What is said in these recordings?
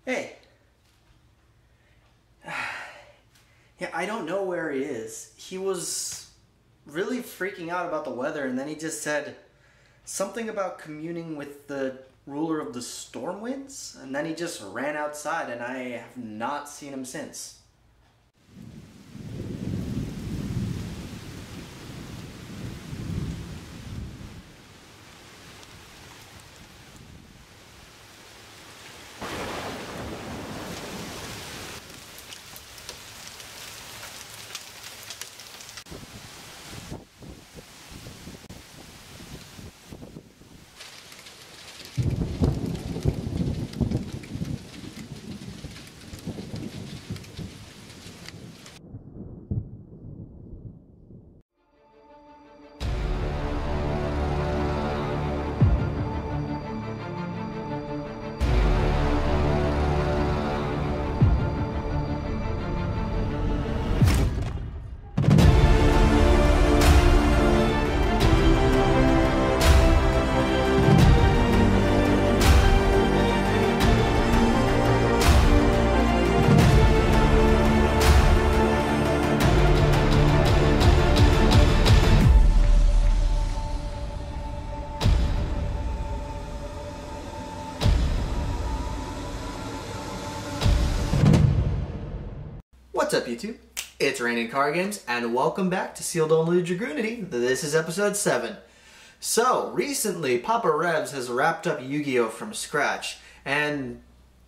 Hey. Yeah, I don't know where he is. He was really freaking out about the weather, and then he just said something about communing with the ruler of the storm winds, and then he just ran outside, and I have not seen him since. What's up, YouTube? It's RainingCardGames, and welcome back to Sealed Only Dragunity. This is episode 7. So, recently, Papa Revs has wrapped up Yugioh from scratch, and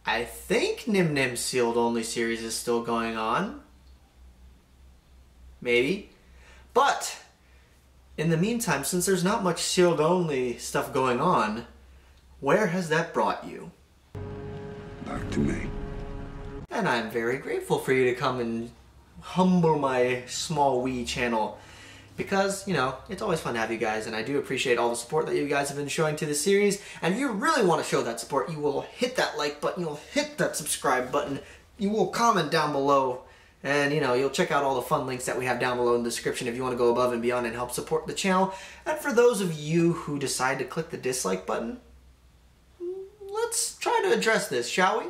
I think Nim Nim's Sealed Only series is still going on. Maybe. But, in the meantime, since there's not much Sealed Only stuff going on, where has that brought you? Back to me. And I'm very grateful for you to come and humble my small wee channel, because, you know, it's always fun to have you guys, and I do appreciate all the support that you guys have been showing to the series. And if you really want to show that support, you will hit that like button, you'll hit that subscribe button, you will comment down below, and, you know, you'll check out all the fun links that we have down below in the description if you want to go above and beyond and help support the channel. And for those of you who decide to click the dislike button, let's try to address this, shall we?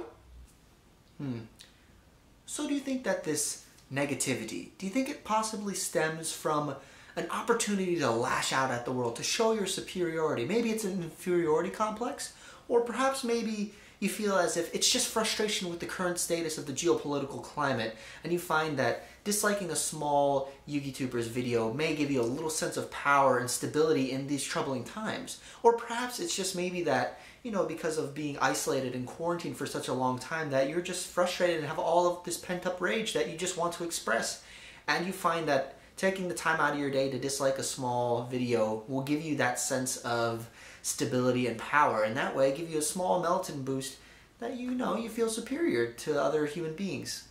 So do you think that this negativity, do you think it possibly stems from an opportunity to lash out at the world, to show your superiority? Maybe it's an inferiority complex, or perhaps maybe you feel as if it's just frustration with the current status of the geopolitical climate, and you find that disliking a small YouTuber's video may give you a little sense of power and stability in these troubling times. Or perhaps it's just maybe that, you know, because of being isolated and quarantined for such a long time, that you're just frustrated and have all of this pent-up rage that you just want to express. And you find that taking the time out of your day to dislike a small video will give you that sense of stability and power, and that way give you a small melatonin boost that, you know, you feel superior to other human beings.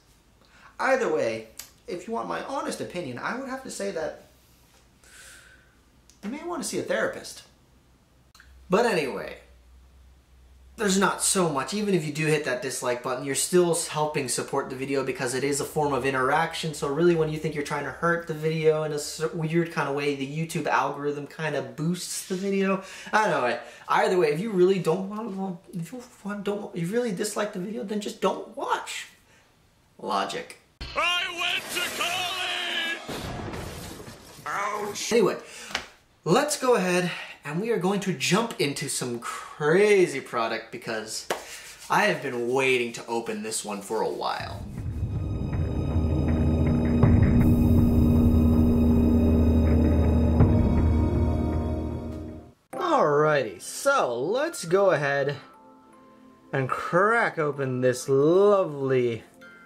Either way, if you want my honest opinion, I would have to say that you may want to see a therapist. But anyway, there's not so much. Even if you do hit that dislike button, you're still helping support the video because it is a form of interaction. So really, when you think you're trying to hurt the video in a weird kind of way, the YouTube algorithm kind of boosts the video. I don't know. Either way, if you really don't want, if you really dislike the video, then just don't watch. Logic. I went to college! Ouch! Anyway, let's go ahead and we are going to jump into some crazy product because I have been waiting to open this one for a while. Alrighty, so let's go ahead and crack open this lovely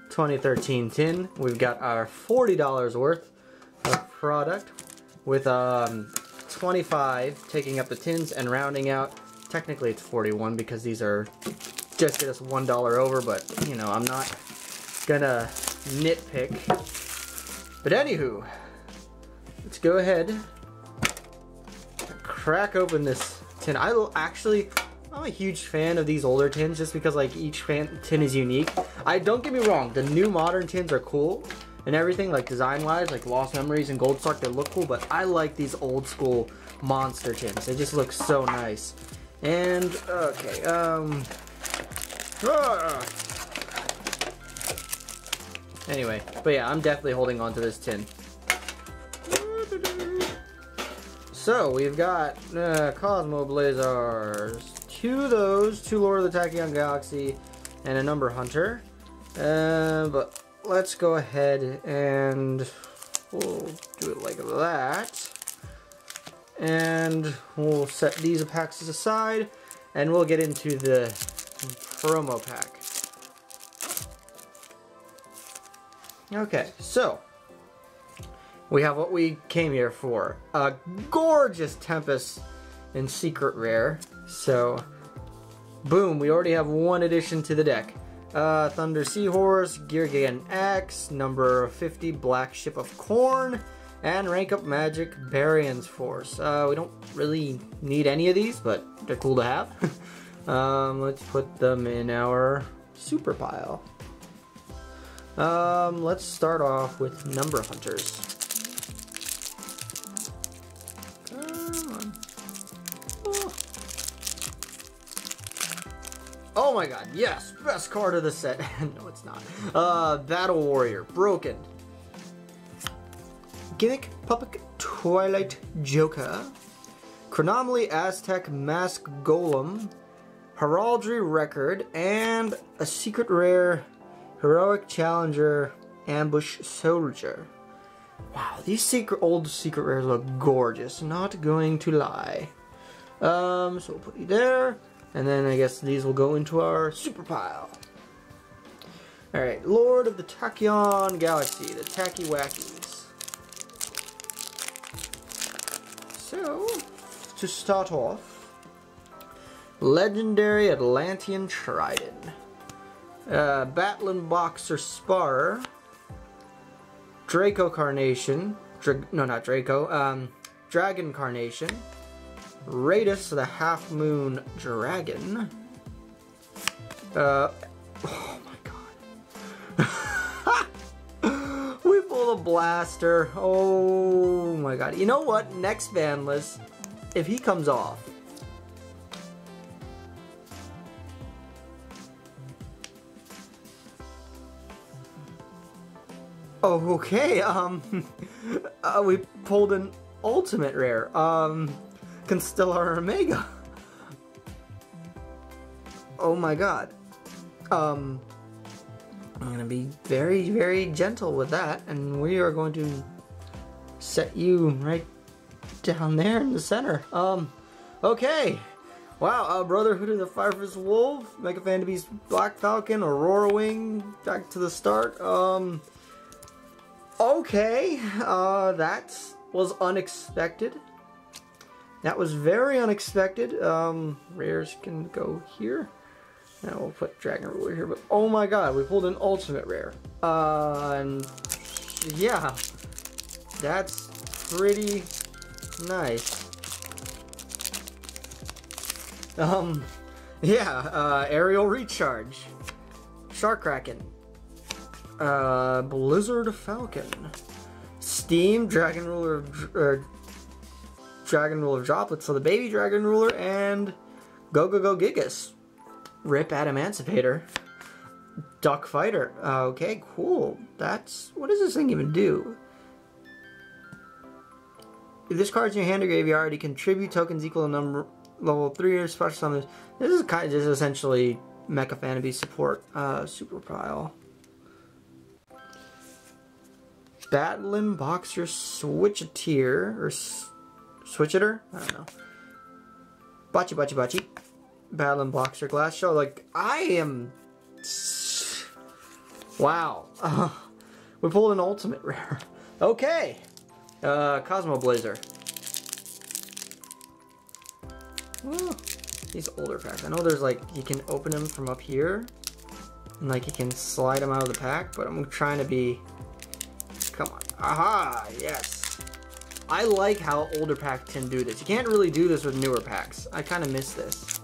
2013 tin. We've got our $40 worth of product with 25 taking up the tins and rounding out. Technically it's 41 because these are just get us $1 over, but you know, I'm not gonna nitpick. But anywho, let's go ahead and crack open this tin. I'm a huge fan of these older tins just because like each tin is unique. Don't get me wrong, the new modern tins are cool and everything, like design wise, like Lost Memories and Gold Spark, they look cool, but I like these old school monster tins. They just look so nice. And okay, Anyway, but yeah, I'm definitely holding on to this tin. So, we've got Cosmo Blazars. 2 of those, 2 Lord of the Tachyon Galaxy, and a Number Hunter. But let's go ahead and we'll do it like that. And we'll set these packs aside, and we'll get into the promo pack. Okay, so we have what we came here for. A gorgeous Tempest in Secret Rare. So, boom, we already have 1 addition to the deck. Thunder Seahorse, Geargan X, number 50 Black Ship of Corn, and Rank Up Magic Barion's Force. We don't really need any of these, but they're cool to have. Let's put them in our super pile. Let's start off with Number Hunters. Come on. Oh my god, yes! Best card of the set. No, it's not. Battle Warrior, Broken. Gimmick Puppet Twilight Joker. Chronomaly Aztec Mask Golem. Heraldry Record. And a Secret Rare Heroic Challenger Ambush Soldier. Wow, these old secret rares look gorgeous, not going to lie. So we'll put you there, and then I guess these will go into our super pile. Alright, Lord of the Tachyon Galaxy, the Tacky Wackies. So, to start off, Legendary Atlantean Trident. Batlin Boxer Sparer, Draco Carnation, Dragon Carnation, Radus the Half Moon Dragon, oh my god, we pull a Blaster, oh my god, you know what, next ban list, if he comes off, oh, okay, we pulled an ultimate rare, Constellar Omega. Oh my god. I'm gonna be very, very gentle with that, and we are going to set you right down there in the center. Okay. Wow, Brotherhood of the Firefist Wolf, Mega Fan to Beast Black Falcon, Aurora Wing, back to the start, okay, that was unexpected. That was very unexpected. Rares can go here. Now we'll put Dragon Ruler here, but oh my god, we pulled an ultimate rare. And yeah, that's pretty nice. Yeah, Aerial Recharge, Shark Kraken, Blizzard Falcon, Steam, Dragon Ruler Droplets, so the baby Dragon Ruler, and Go Gigas, Rip Adamantipator, Duck Fighter. Okay, cool. That's, what does this thing even do? If this card's in your hand or graveyard, you contribute tokens equal to number level 3 or special summons. This is kind of just essentially Mecha Fantasy support, super pile. Batlin Boxer Switcheteer, or Switcheter? I don't know. Bachi. Batlin Boxer Glass Show. Like, I am... Wow. We pulled an ultimate rare. Okay. Cosmo Blazer. Ooh, these older packs. I know there's like, you can open them from up here. And like, you can slide them out of the pack. But I'm trying to be... Come on. Aha! Yes. I like how older packs can do this. You can't really do this with newer packs. I kind of miss this.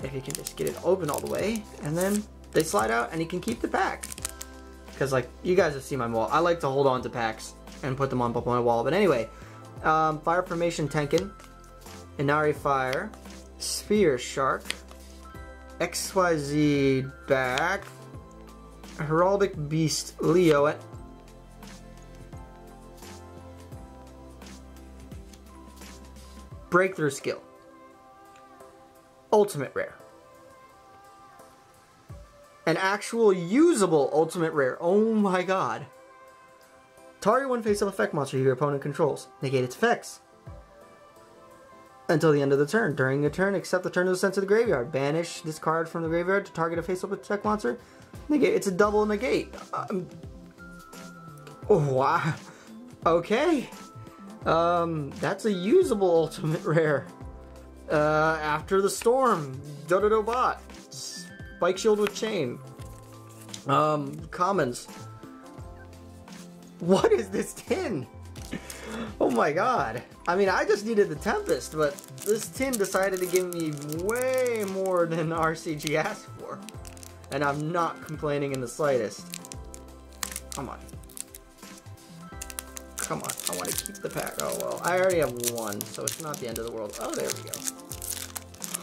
If you can just get it open all the way, and then they slide out, and you can keep the pack. Because, like, you guys have seen my wall. I like to hold on to packs and put them on top of my wall. But anyway, Fire Formation Tenkin, Inari Fire, Spear Shark, XYZ Back, Heraldic Beast Leo. Breakthrough Skill. Ultimate Rare. An actual usable Ultimate Rare. Oh my god. Target one face-up effect monster your opponent controls. Negate its effects until the end of the turn. During the turn, except the turn is sent to the graveyard. Banish this card from the graveyard to target a face-up effect monster. Negate. It's a double negate. Oh, wow. Okay. That's a usable Ultimate Rare. After the Storm. Dododo Bot. Spike Shield with Chain. Commons. What is this tin? Oh my god. I mean, I just needed the Tempest, but this tin decided to give me way more than RCG asked for. And I'm not complaining in the slightest. Come on. Come on. I want to keep the pack. Oh well. I already have one, so it's not the end of the world. Oh, there we go.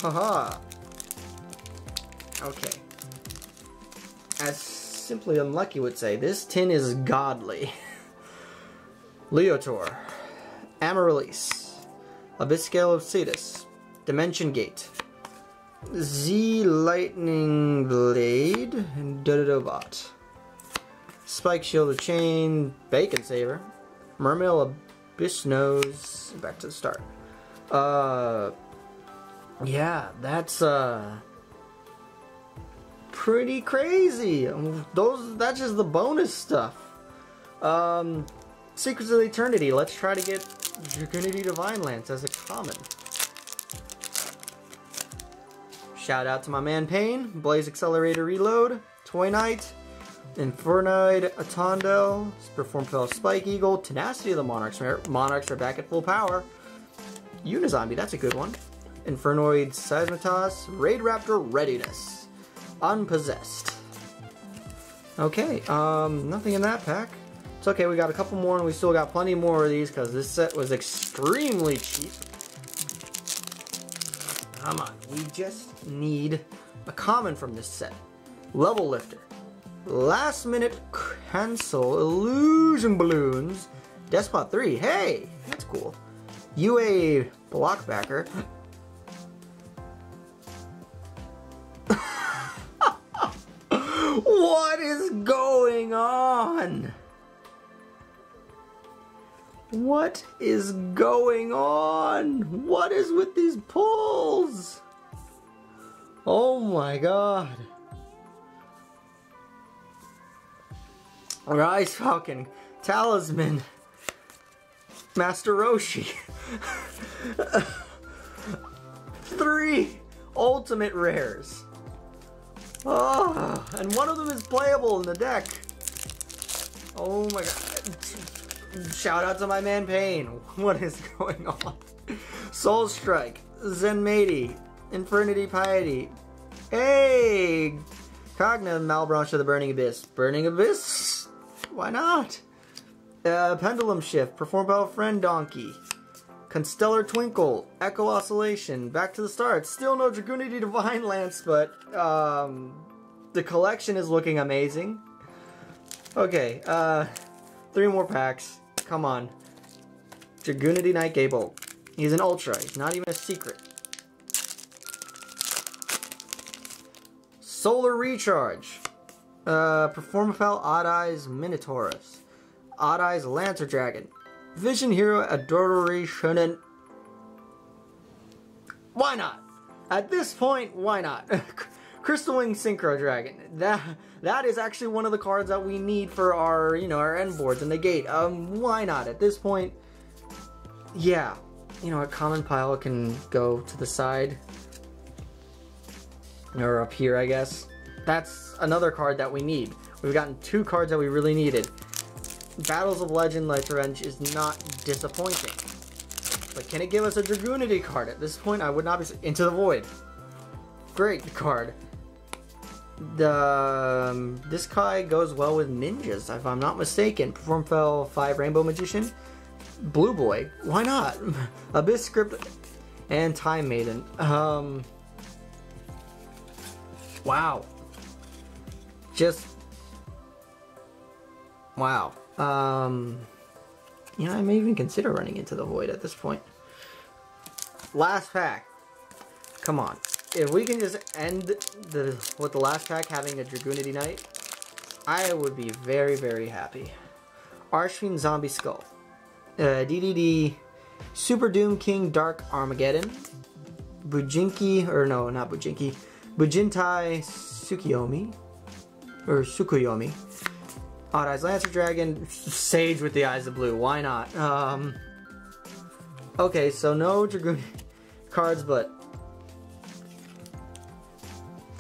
Haha. Okay. As Simply Unlucky would say, this tin is godly. Leotor, Amaryllis, Abyss Scale of Cetus, Dimension Gate, Z Lightning Blade, and Dodobot, Spike Shield of Chain, Bacon Saver, Mermail Abyss Nose, back to the start. Yeah, that's pretty crazy. That's just the bonus stuff. Secrets of Eternity. Let's try to get Dragunity Divine Lance as a common. Shout out to my man Payne, Blaze Accelerator Reload, Toy Knight, Infernoid Atondel, Performfell Spike Eagle, Tenacity of the Monarchs. Monarchs are back at full power. Unizombie, that's a good one. Infernoid Seismitas, Raid Raptor Readiness. Unpossessed. Okay, nothing in that pack. It's okay, we got a couple more and we still got plenty more of these because this set was extremely cheap. Come on, we just need a common from this set. Level Lifter. Last minute cancel Illusion Balloons. Despot 3, hey, that's cool. UA Blockbacker. What is going on? What is going on? What is with these pulls? Oh my god. Rise Falcon, Talisman, Master Roshi. 3 ultimate rares. Oh, and one of them is playable in the deck. Oh my god. Shout out to my man Payne. What is going on? Soul Strike, Zenmaity, Infernity Piety. Hey! Cogna, Malbranche of the Burning Abyss. Burning Abyss? Why not? Pendulum Shift, Performfell Friend Donkey. Constellar Twinkle, Echo Oscillation, back to the start. Still no Dragunity Divine Lance, but the collection is looking amazing. Okay, 3 more packs. Come on. Dragunity Night Gable. He's an Ultra, he's not even a secret. Solar Recharge. Performfell Odd Eyes Minotaurus. Odd Eyes Lancer Dragon. Vision Hero Adoratory Shonen. Why not? At this point, why not? Crystal Wing Synchro Dragon. That is actually one of the cards that we need for our, our end boards in the gate. Why not? At this point, yeah. A common pile can go to the side. Or up here, I guess. That's another card that we need. We've gotten 2 cards that we really needed. Battles of Legend Light Revenge is not disappointing. But can it give us a Dragunity card? At this point, I would not be... Into the Void. Great card. This guy goes well with ninjas, if I'm not mistaken. Performfell 5 Rainbow Magician. Blue Boy. Why not? Abyss Script and Time Maiden. Wow. Just Wow. You know, I may even consider running into the void at this point. Last pack. Come on. If we can just end with the last pack having a Dragunity Knight, I would be very, very happy. Archfiend Zombie Skull. DDD Super Doom King Dark Armageddon. Bujinki, or no, not Bujinki. Bujintai Tsukiyomi. Or Tsukuyomi. Odd Eyes Lancer Dragon. Sage with the Eyes of Blue. Why not? Okay, so no Dragoon cards, but...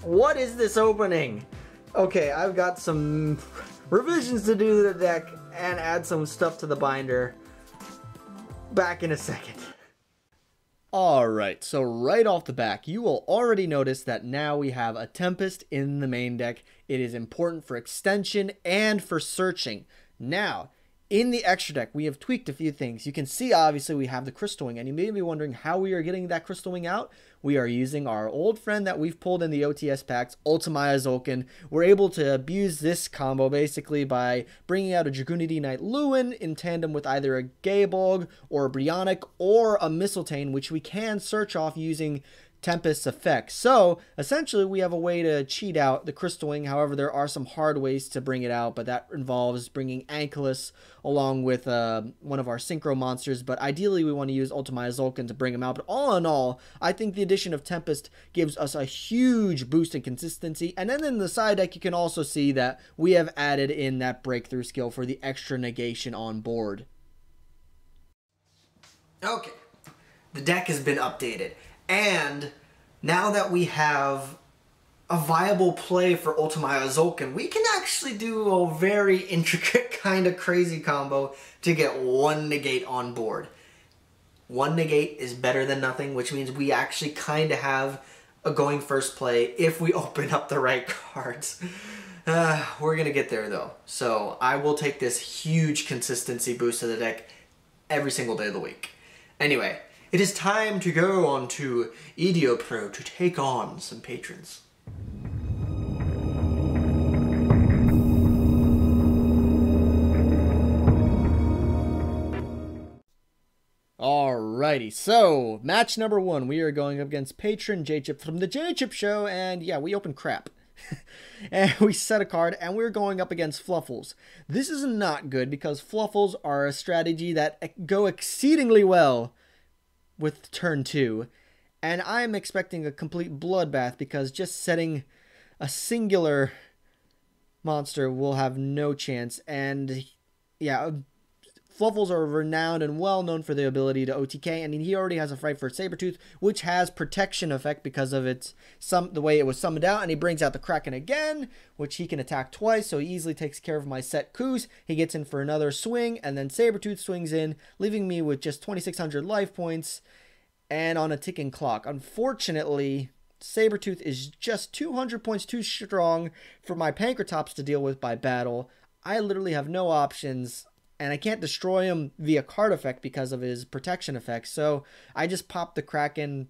What is this opening? Okay, I've got some revisions to do to the deck and add some stuff to the binder. Back in a second. Alright, so right off the back, you will already notice that now we have a Tempest in the main deck. It is important for extension and for searching. Now, in the extra deck, we have tweaked a few things. You can see, obviously, we have the Crystal Wing, and you may be wondering how we are getting that Crystal Wing out. We are using our old friend that we've pulled in the OTS packs, Ultimaya Zolkin. We're able to abuse this combo, basically, by bringing out a Dragunity Knight Lewin in tandem with either a Gaebolg, or a Brionic, or a Mistletoe, which we can search off using Tempest's effect. So essentially we have a way to cheat out the Crystal Wing. However, there are some hard ways to bring it out, but that involves bringing Ankylos along with one of our synchro monsters. But ideally we want to use Ultimaya Zolkin to bring him out. But all in all, I think the addition of Tempest gives us a huge boost in consistency. And then in the side deck you can also see that we have added in that breakthrough skill for the extra negation on board. Okay, the deck has been updated. And now that we have a viable play for Ultimaya Zolkin, we can actually do a very intricate kind of crazy combo to get one negate on board. One negate is better than nothing, which means we actually kind of have a going first play if we open up the right cards. We're going to get there though. So I will take this huge consistency boost to the deck every single day of the week. Anyway. It is time to go on to EDOpro to take on some patrons. Alrighty, so match number 1, we are going up against patron J-Chip from the J-Chip Show, and yeah, we open crap. And we set a card, and we're going up against Fluffles. This is not good because Fluffles are a strategy that go exceedingly well with turn 2, and I'm expecting a complete bloodbath because just setting a singular monster will have no chance. And yeah, Fluffles are renowned and well known for the ability to OTK, and he already has a Fright for Sabretooth, which has protection effect because of the way it was summoned out, and he brings out the Kraken again, which he can attack twice, so he easily takes care of my set Koos. He gets in for another swing, and then Sabretooth swings in, leaving me with just 2,600 life points and on a ticking clock. Unfortunately, Sabretooth is just 200 points too strong for my Pankratops to deal with by battle. I literally have no options, and I can't destroy him via card effect because of his protection effect. So I just pop the Kraken,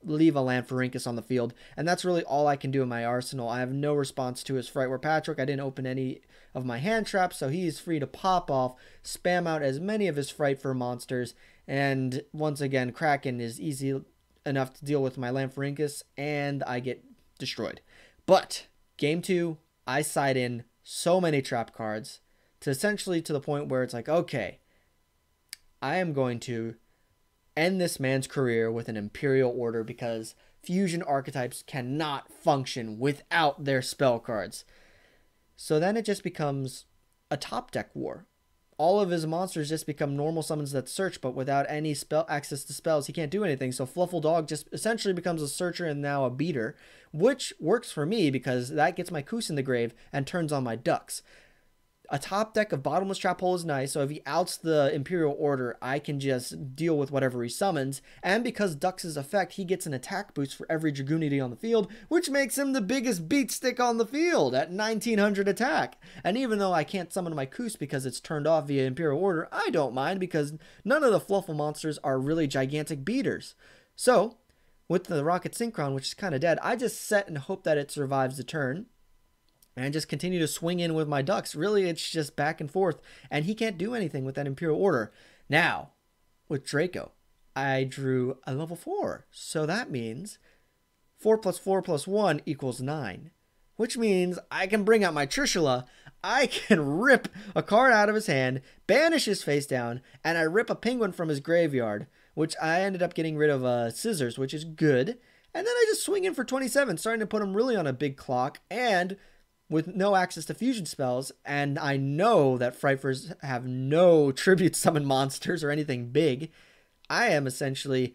leave a Lanfarincus on the field, and that's really all I can do in my arsenal. I have no response to his Frightware Patrick. I didn't open any of my hand traps, so he is free to pop off, spam out as many of his Fright for monsters, and once again, Kraken is easy enough to deal with my Lanfarincus, and I get destroyed. But game 2, I side in so many trap cards to essentially to the point where it's like, okay, I am going to end this man's career with an Imperial Order because fusion archetypes cannot function without their spell cards. So then it just becomes a top deck war. All of his monsters just become normal summons that search, but without any spell access to spells, he can't do anything. So Fluffle Dog just essentially becomes a searcher and now a beater, which works for me because that gets my Koos in the grave and turns on my ducks. A top deck of Bottomless Trap Hole is nice, so if he outs the Imperial Order, I can just deal with whatever he summons. And because Ducks' effect, he gets an attack boost for every Dragunity on the field, which makes him the biggest beat stick on the field at 1900 attack. And even though I can't summon my Koos because it's turned off via Imperial Order, I don't mind because none of the Fluffle monsters are really gigantic beaters. So, with the Rocket Synchron, which is kind of dead, I just set and hope that it survives the turn. and just continue to swing in with my ducks. Really, it's just back and forth, and he can't do anything with that Imperial Order. Now, with Draco, I drew a level 4, so that means 4 plus 4 plus 1 equals 9, which means I can bring out my Trishula, I can rip a card out of his hand, banish his face down, and I rip a penguin from his graveyard, which I ended up getting rid of scissors, which is good. And then I just swing in for 27, starting to put him really on a big clock, and with no access to fusion spells, and I know that Frightfurs have no tribute summon monsters or anything big, I am essentially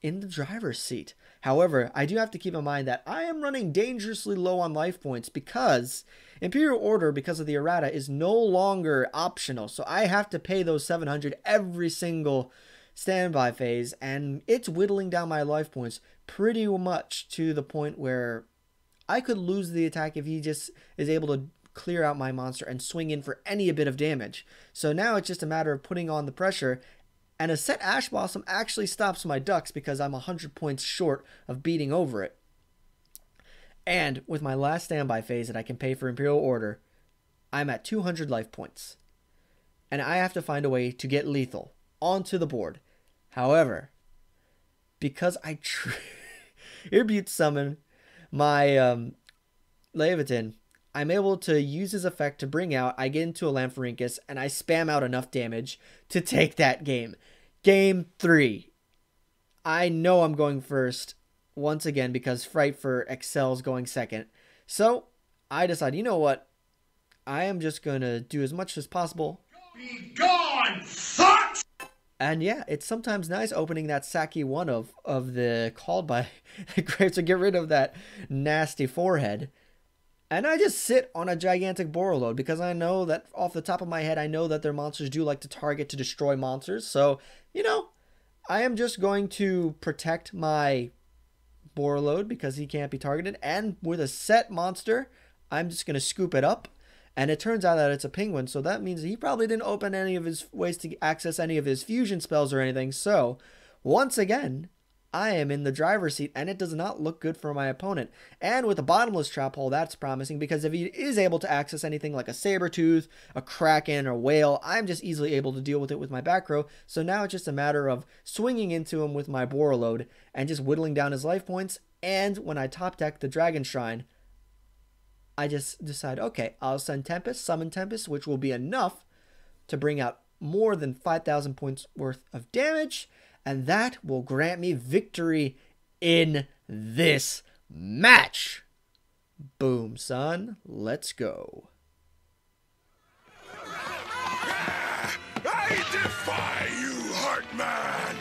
in the driver's seat. However, I do have to keep in mind that I am running dangerously low on life points because Imperial Order, because of the errata, is no longer optional. So I have to pay those 700 every single standby phase, and it's whittling down my life points pretty much to the point where I could lose the attack if he just is able to clear out my monster and swing in for any bit of damage. So now it's just a matter of putting on the pressure, and a set Ash Blossom actually stops my ducks because I'm 100 points short of beating over it. And with my last standby phase that I can pay for Imperial Order, I'm at 200 life points. And I have to find a way to get lethal onto the board. However, because I tribute summon my Leviathan, I'm able to use his effect to bring out, I get into a Lamphorhynchus, and I spam out enough damage to take that game. Game 3. I know I'm going first once again because Frightfur excels going second. So I decide, you know what? I am just going to do as much as possible. Be gone, fucks! And yeah, it's sometimes nice opening that Saki 1 of the Called by the Grave to get rid of that nasty forehead. And I just sit on a gigantic Borreload because I know that off the top of my head, I know that their monsters do like to target to destroy monsters. So, you know, I am just going to protect my Borreload because he can't be targeted. And with a set monster, I'm just going to scoop it up. And it turns out that it's a penguin, so that means he probably didn't open any of his ways to access any of his fusion spells or anything. So, once again, I am in the driver's seat, and it does not look good for my opponent. And with a bottomless trap hole, that's promising, because if he is able to access anything like a Sabertooth, a Kraken, or Whale, I'm just easily able to deal with it with my back row. So now it's just a matter of swinging into him with my Borreload and just whittling down his life points. And when I top deck the Dragon Shrine, I just decide, okay, I'll send Tempest, summon Tempest, which will be enough to bring out more than 5,000 points worth of damage, and that will grant me victory in this match. Boom, son. Let's go. I defy you, Heartman!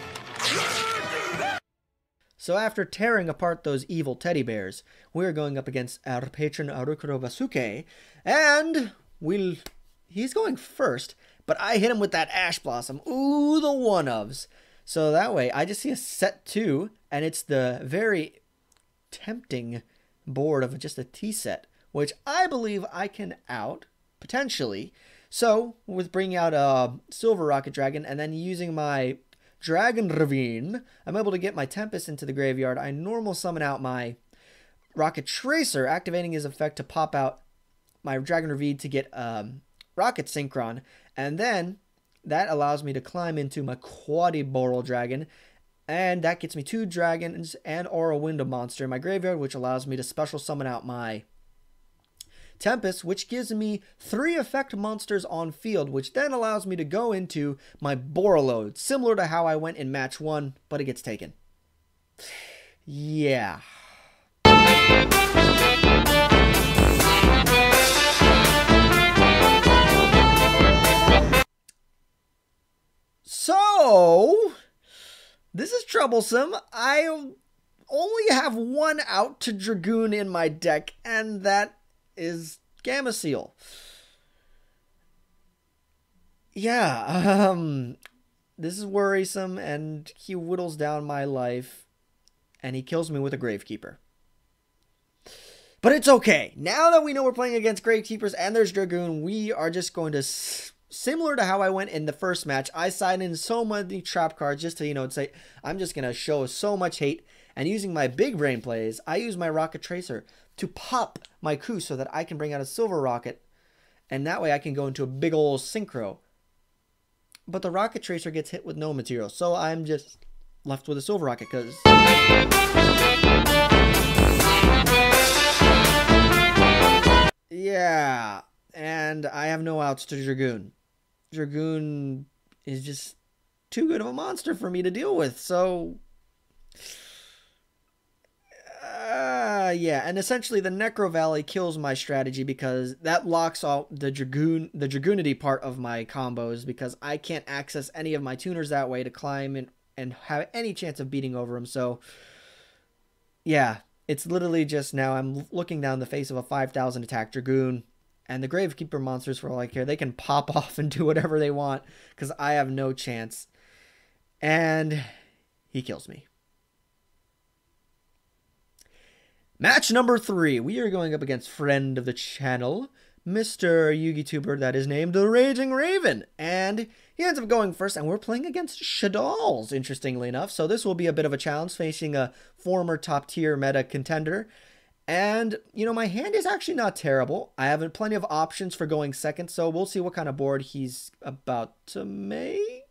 So after tearing apart those evil teddy bears, we're going up against our patron Arukuro Basuke, and he's going first, but I hit him with that Ash Blossom. Ooh, the one-ofs. So that way, I just see a set 2, and it's the very tempting board of just a T-set, which I believe I can out, potentially. So, with bringing out a Silver Rocket Dragon, and then using my Dragon Ravine, I'm able to get my Tempest into the graveyard. I normal summon out my Rocket Tracer, activating his effect to pop out my Dragon Ravine to get Rocket Synchron, and then that allows me to climb into my Quadriboral Dragon, and that gets me 2 dragons and or a Window Monster in my graveyard, which allows me to special summon out my Tempest, which gives me 3 effect monsters on field, which then allows me to go into my Borreload, similar to how I went in match 1, but it gets taken. Yeah. So, this is troublesome. I only have 1 out to Dragoon in my deck, and that is Gamma Seal. Yeah, this is worrisome, and he whittles down my life, and he kills me with a Gravekeeper. But it's okay. Now that we know we're playing against Gravekeepers and there's Dragoon, we are just going to, similar to how I went in the first match, I signed in so many trap cards just to, you know, say, I'm just going to show so much hate. And using my big brain plays, I use my Rocket Tracer to pop my coup so that I can bring out a silver rocket, and that way I can go into a big ol' synchro. But the rocket tracer gets hit with no material, so I'm just left with a silver rocket because... Yeah, and I have no outs to Dragoon. Dragoon is just too good of a monster for me to deal with, so... yeah, and essentially the Necro Valley kills my strategy because that locks all the Dragunity part of my combos because I can't access any of my tuners that way to climb and have any chance of beating over them. So, yeah, it's literally just now I'm looking down the face of a 5,000 attack Dragoon, and the Gravekeeper monsters, for all I care, they can pop off and do whatever they want because I have no chance. And he kills me. Match number 3. We are going up against friend of the channel, Mr. Yugioh, that is named the Raging Raven. And he ends up going first, and we're playing against Shaddolls, interestingly enough. So this will be a bit of a challenge, facing a former top-tier meta contender. And, you know, my hand is actually not terrible. I have plenty of options for going second, so we'll see what kind of board he's about to make.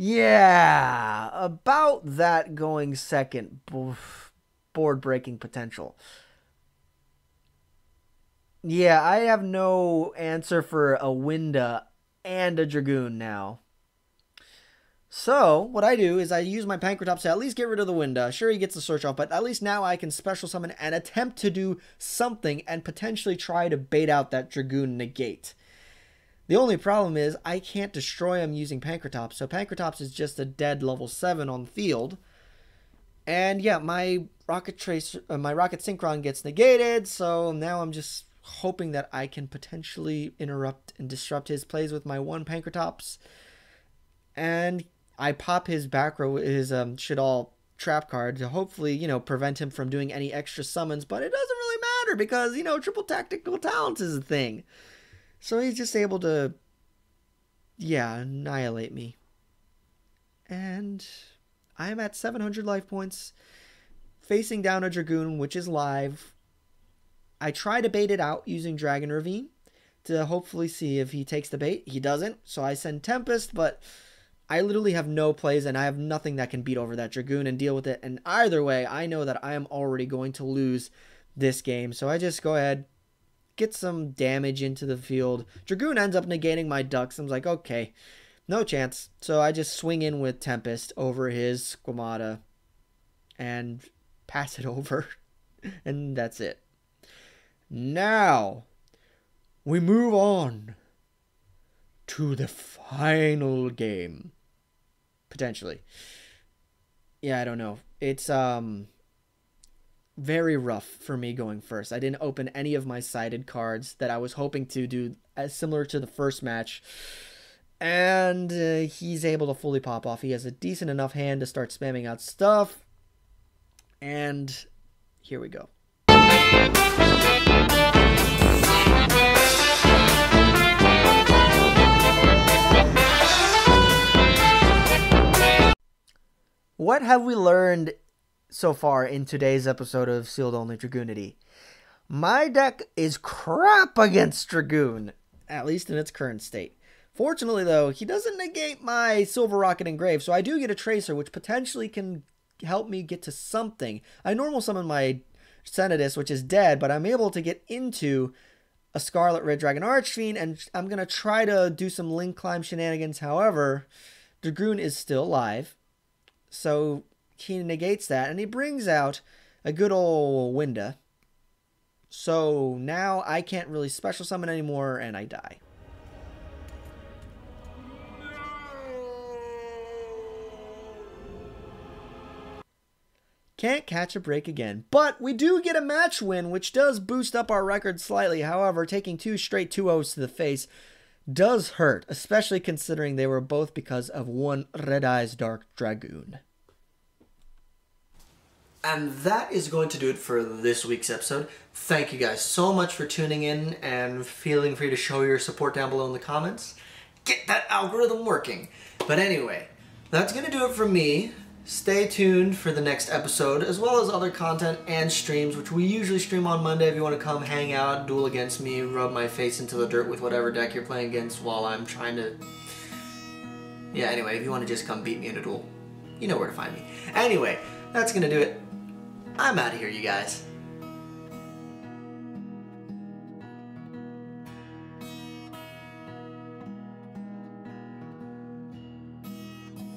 Yeah, about that going second. Board breaking potential. Yeah, I have no answer for a Winda and a Dragoon now. So, what I do is I use my Pankratops to at least get rid of the Winda. Sure, he gets the search off, but at least now I can special summon and attempt to do something and potentially try to bait out that Dragoon negate. The only problem is I can't destroy him using Pankratops, so Pankratops is just a dead level 7 on the field. And yeah, my Rocket Synchron gets negated, so now I'm just hoping that I can potentially interrupt and disrupt his plays with my one Pankratops. And I pop his back row, his Shaddol trap card to hopefully, you know, prevent him from doing any extra summons, but it doesn't really matter because, you know, triple tactical talents is a thing. So he's just able to, yeah, annihilate me. And I'm at 700 life points, facing down a Dragoon, which is live. I try to bait it out using Dragon Ravine to hopefully see if he takes the bait. He doesn't, so I send Tempest, but I literally have no plays, and I have nothing that can beat over that Dragoon and deal with it. And either way, I know that I am already going to lose this game, so I just go ahead, get some damage into the field. Dragoon ends up negating my ducks. I'm like, okay, no chance. So I just swing in with Tempest over his Squamata and pass it over. And that's it. Now, we move on to the final game. Potentially. Yeah, I don't know. It's, very rough for me going first. I didn't open any of my sided cards that I was hoping to do as similar to the first match. And he's able to fully pop off. He has a decent enough hand to start spamming out stuff. And here we go. What have we learned so far in today's episode of Sealed Only Dragunity? My deck is crap against Dragoon, at least in its current state. Fortunately, though, he doesn't negate my Silver Rocket Engrave, so I do get a Tracer, which potentially can help me get to something. I normal summon my Senadus, which is dead, but I'm able to get into a Scarlet Red Dragon Archfiend, and I'm going to try to do some Link Climb shenanigans. However, Dragoon is still alive, so he negates that, and he brings out a good old Winda. So now I can't really special summon anymore, and I die. Can't catch a break again, but we do get a match win, which does boost up our record slightly. However, taking 2 straight 2-0s to the face does hurt, especially considering they were both because of one Red Eyes Dark Dragoon. And that is going to do it for this week's episode. Thank you guys so much for tuning in and feeling free to show your support down below in the comments. Get that algorithm working. But anyway, that's going to do it for me. Stay tuned for the next episode, as well as other content and streams, which we usually stream on Monday if you want to come hang out, duel against me, rub my face into the dirt with whatever deck you're playing against while I'm trying to... Yeah, anyway, if you want to just come beat me in a duel, you know where to find me. Anyway, that's going to do it. I'm out of here, you guys.